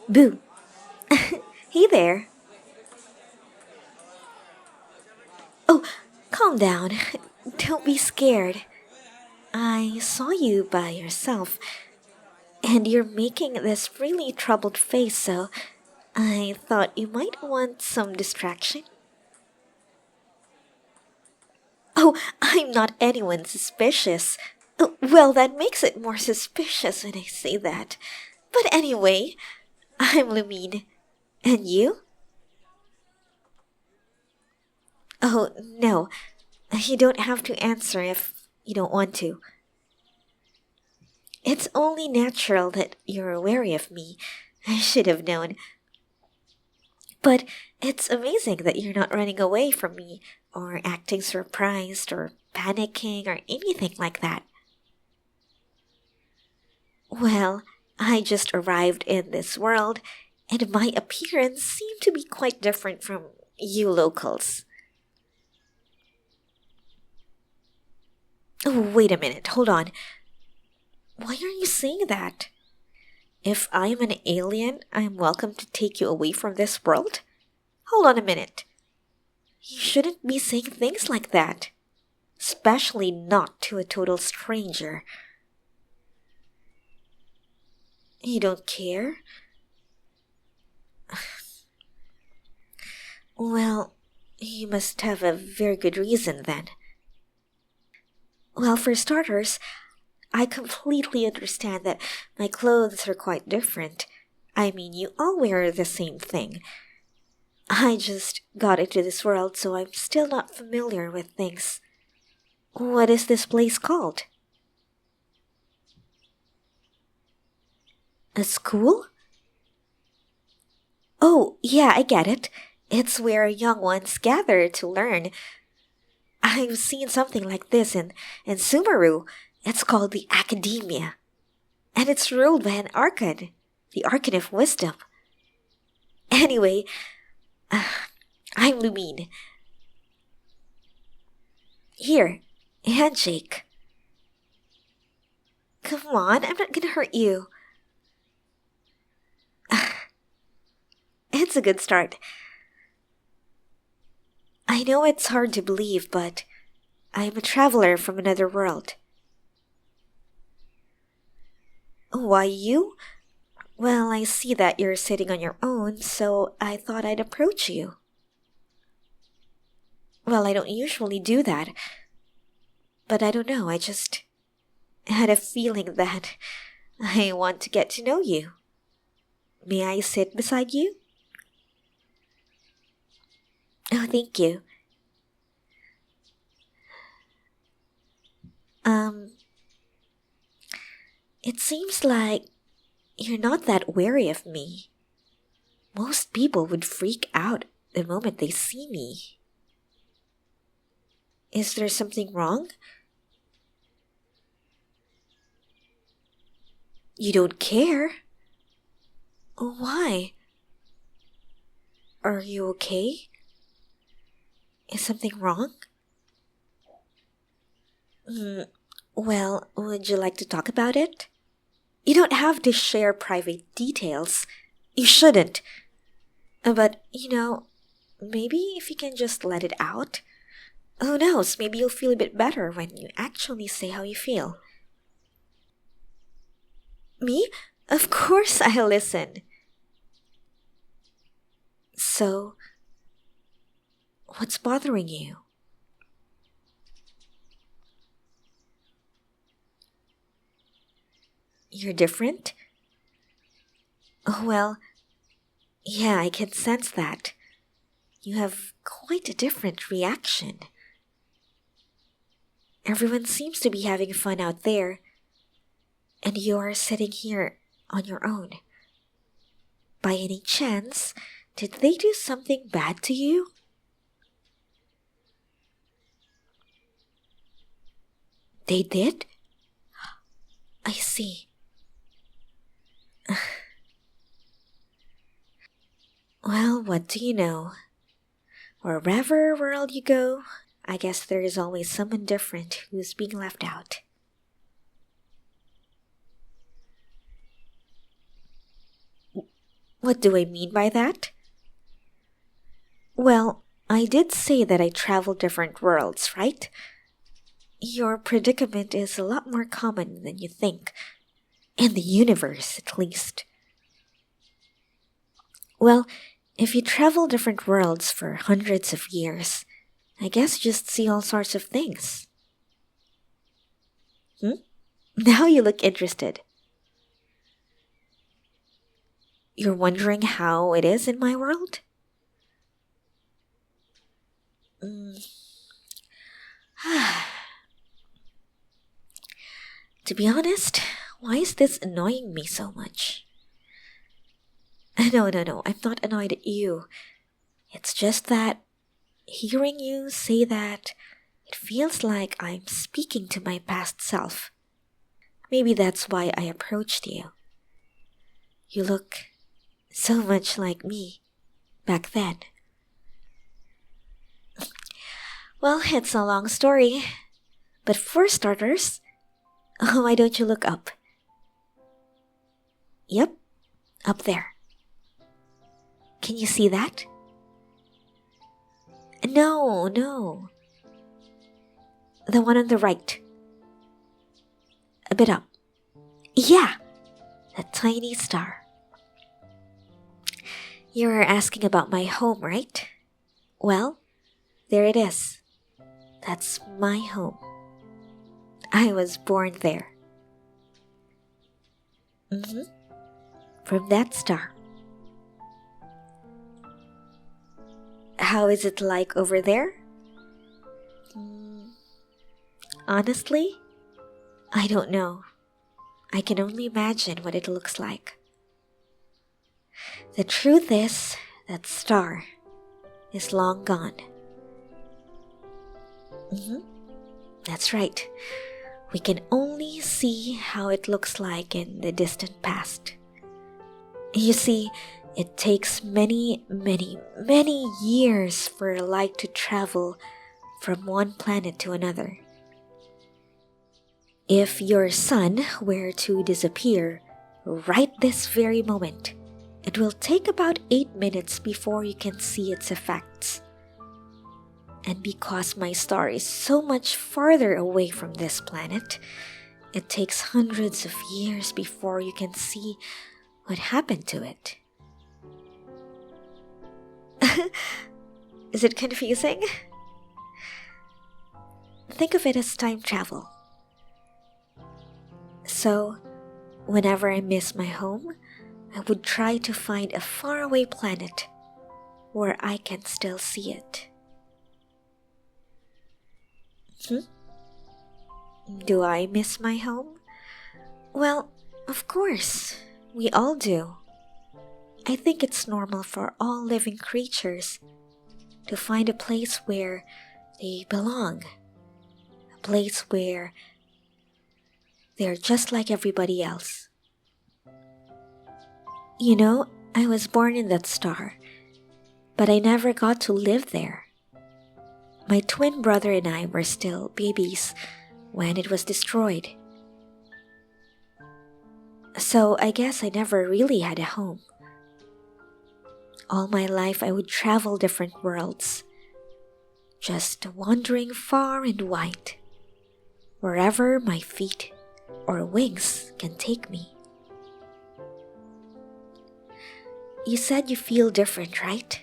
Boo! Hey there! Oh, calm down. Don't be scared. I saw you by yourself, and you're making this really troubled face, so I thought you might want some distraction. Oh, I'm not anyone suspicious. Well, that makes it more suspicious when I say that. But anyway, I'm Lumine. And you? Oh, no. You don't have to answer if you don't want to. It's only natural that you're wary of me. I should have known. But it's amazing that you're not running away from me, or acting surprised, or panicking, or anything like that. Well, I just arrived in this world, and my appearance seemed to be quite different from you locals. Oh, wait a minute, hold on. Why are you saying that? If I'm an alien, I'm welcome to take you away from this world? Hold on a minute. You shouldn't be saying things like that. Especially not to a total stranger. You don't care? Well, you must have a very good reason then. Well, for starters, I completely understand that my clothes are quite different. I mean, you all wear the same thing. I just got into this world, so I'm still not familiar with things. What is this place called? A school? Oh, yeah, I get it. It's where young ones gather to learn. I've seen something like this in Sumeru. It's called the Academia. And it's ruled by an Archon, the Archon of Wisdom. Anyway, I'm Lumine. Here, handshake. Come on, I'm not gonna hurt you. It's a good start. I know it's hard to believe, but I'm a traveler from another world. Why you? Well, I see that you're sitting on your own, so I thought I'd approach you. Well, I don't usually do that, but I don't know, I just had a feeling that I want to get to know you. May I sit beside you? Oh, thank you. Um, it seems like you're not that wary of me. Most people would freak out the moment they see me. Is there something wrong? You don't care? Why? Are you okay? Is something wrong? Well, would you like to talk about it? You don't have to share private details. You shouldn't. But, maybe if you can just let it out. Who knows, maybe you'll feel a bit better when you actually say how you feel. Me? Of course I'll listen. So, what's bothering you? You're different? Oh, well, yeah, I can sense that. You have quite a different reaction. Everyone seems to be having fun out there, and you're sitting here on your own. By any chance, did they do something bad to you? They did? I see. Well, what do you know? Wherever world you go, I guess there is always someone different who's being left out. What do I mean by that? Well, I did say that I travel different worlds, right? Your predicament is a lot more common than you think. In the universe, at least. Well, if you travel different worlds for hundreds of years, I guess you just see all sorts of things. Now you look interested. You're wondering how it is in my world? To be honest, why is this annoying me so much? No, I'm not annoyed at you. It's just that hearing you say that, it feels like I'm speaking to my past self. Maybe that's why I approached you. You look so much like me back then. Well, it's a long story. But for starters, why don't you look up? Yep, up there. Can you see that? No. The one on the right. A bit up. Yeah, a tiny star. You're asking about my home, right? Well, there it is. That's my home. I was born there. From that star. How is it like over there? Honestly, I don't know. I can only imagine what it looks like. The truth is, that star is long gone. That's right. We can only see how it looks like in the distant past. You see, it takes many years for light to travel from one planet to another. If your sun were to disappear right this very moment, it will take about 8 minutes before you can see its effects. And because my star is so much farther away from this planet, it takes hundreds of years before you can see what happened to it. Is it confusing? Think of it as time travel. So, whenever I miss my home, I would try to find a faraway planet where I can still see it. Do I miss my home? Well, of course, we all do. I think it's normal for all living creatures to find a place where they belong, a place where they're just like everybody else. You know, I was born in that star, but I never got to live there. My twin brother and I were still babies when it was destroyed. So I guess I never really had a home. All my life I would travel different worlds, just wandering far and wide, wherever my feet or wings can take me. You said you feel different, right?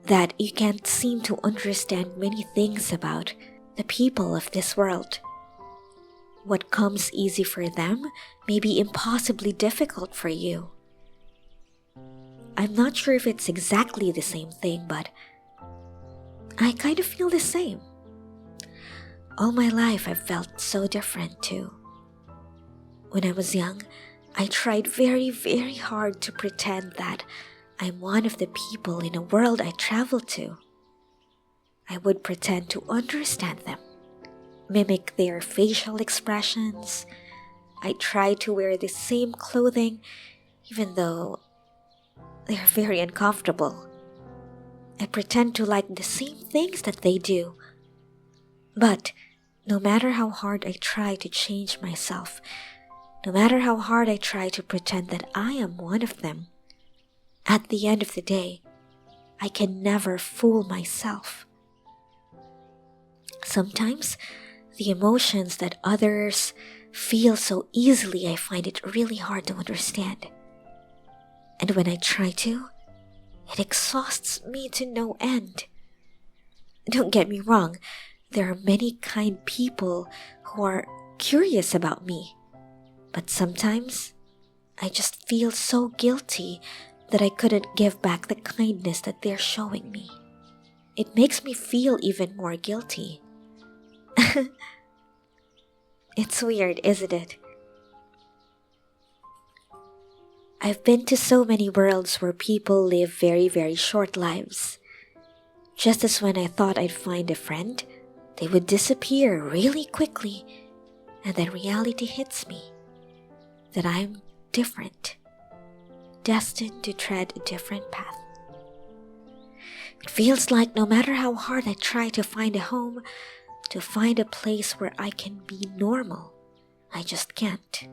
That you can't seem to understand many things about the people of this world. What comes easy for them may be impossibly difficult for you. I'm not sure if it's exactly the same thing, but I kind of feel the same. All my life I've felt so different too. When I was young, I tried very hard to pretend that I'm one of the people in a world I traveled to. I would pretend to understand them, mimic their facial expressions. I tried to wear the same clothing, even though they're very uncomfortable. I pretend to like the same things that they do. But no matter how hard I try to change myself, No matter how hard I try to pretend that I am one of them, at the end of the day, I can never fool myself. Sometimes, the emotions that others feel so easily, I find it really hard to understand. And when I try to, it exhausts me to no end. Don't get me wrong, there are many kind people who are curious about me. But sometimes, I just feel so guilty that I couldn't give back the kindness that they're showing me. It makes me feel even more guilty. It's weird, isn't it? I've been to so many worlds where people live very, very short lives. Just as when I thought I'd find a friend, they would disappear really quickly, and then reality hits me that I'm different, destined to tread a different path. It feels like no matter how hard I try to find a home, to find a place where I can be normal, I just can't.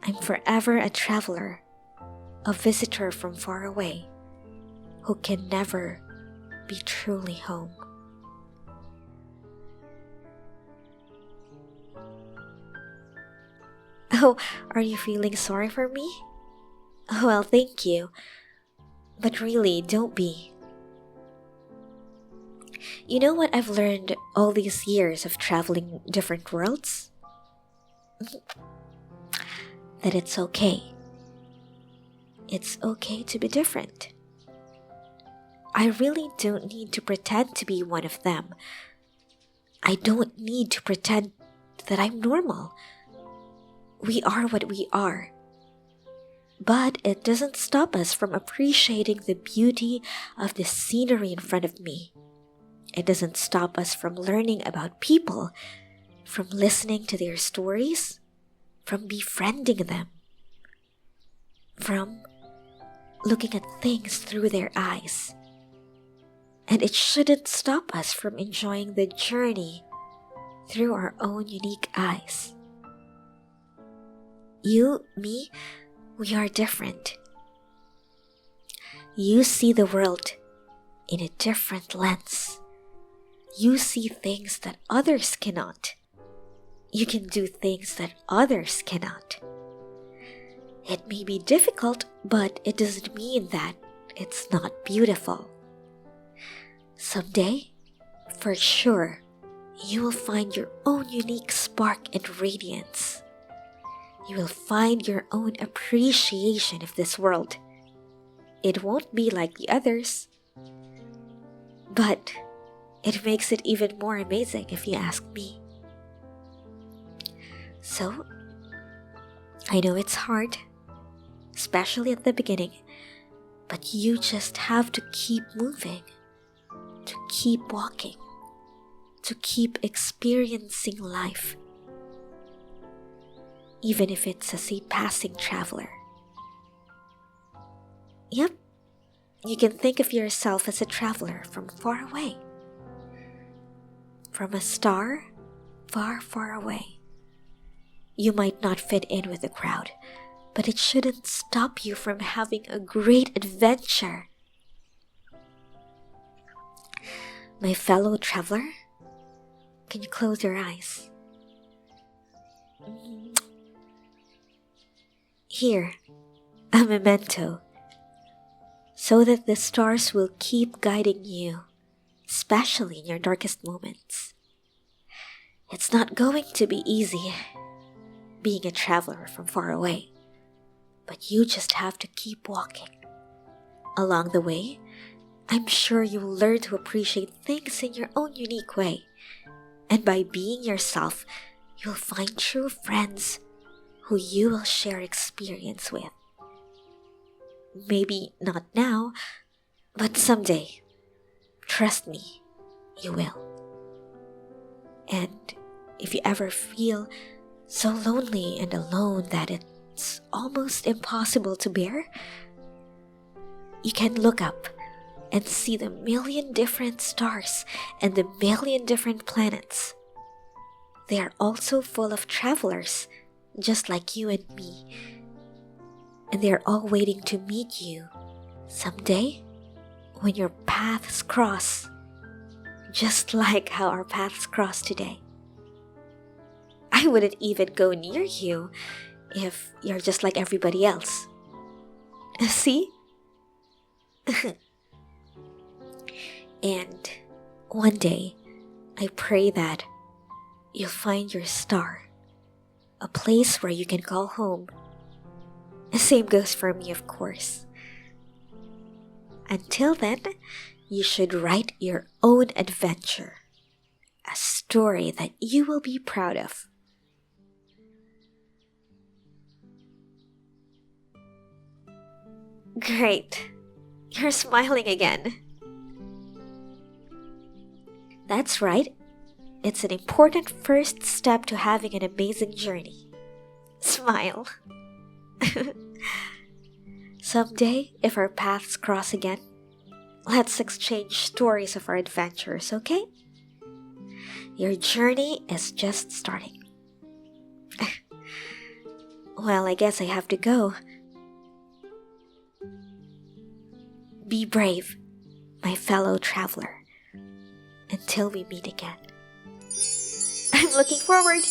I'm forever a traveler, a visitor from far away, who can never be truly home. Oh, are you feeling sorry for me? Well, thank you. But really, don't be. You know what I've learned all these years of traveling different worlds? That it's okay. It's okay to be different. I really don't need to pretend to be one of them. I don't need to pretend that I'm normal. We are what we are. But it doesn't stop us from appreciating the beauty of the scenery in front of me. It doesn't stop us from learning about people, from listening to their stories, from befriending them, from looking at things through their eyes. And it shouldn't stop us from enjoying the journey through our own unique eyes. You, me, we are different. You see the world in a different lens. You see things that others cannot. You can do things that others cannot. It may be difficult, but it doesn't mean that it's not beautiful. Someday, for sure, you will find your own unique spark and radiance. You will find your own appreciation of this world. It won't be like the others, but it makes it even more amazing if you ask me. So, I know it's hard, especially at the beginning, but you just have to keep moving, to keep walking, to keep experiencing life, even if it's as a passing traveler. Yep, you can think of yourself as a traveler from far away, from a star far, far away. You might not fit in with the crowd, but it shouldn't stop you from having a great adventure. My fellow traveler, can you close your eyes? Here, a memento, so that the stars will keep guiding you, especially in your darkest moments. It's not going to be easy being a traveler from far away, but you just have to keep walking. Along the way, I'm sure you'll learn to appreciate things in your own unique way, and by being yourself, you'll find true friends who you will share experience with. Maybe not now, but someday. Trust me, you will. And if you ever feel so lonely and alone that it's almost impossible to bear, you can look up and see the million different stars and the million different planets. They are also full of travelers just like you and me, and they're all waiting to meet you someday when your paths cross, just like how our paths cross today. I wouldn't even go near you if you're just like everybody else. See? And one day, I pray that you'll find your star, a place where you can call home. The same goes for me, of course. Until then, you should write your own adventure, a story that you will be proud of. Great. You're smiling again. That's right. It's an important first step to having an amazing journey. Smile. Someday, if our paths cross again, let's exchange stories of our adventures, okay? Your journey is just starting. Well, I guess I have to go. Be brave, my fellow traveler, until we meet again. I'm looking forward.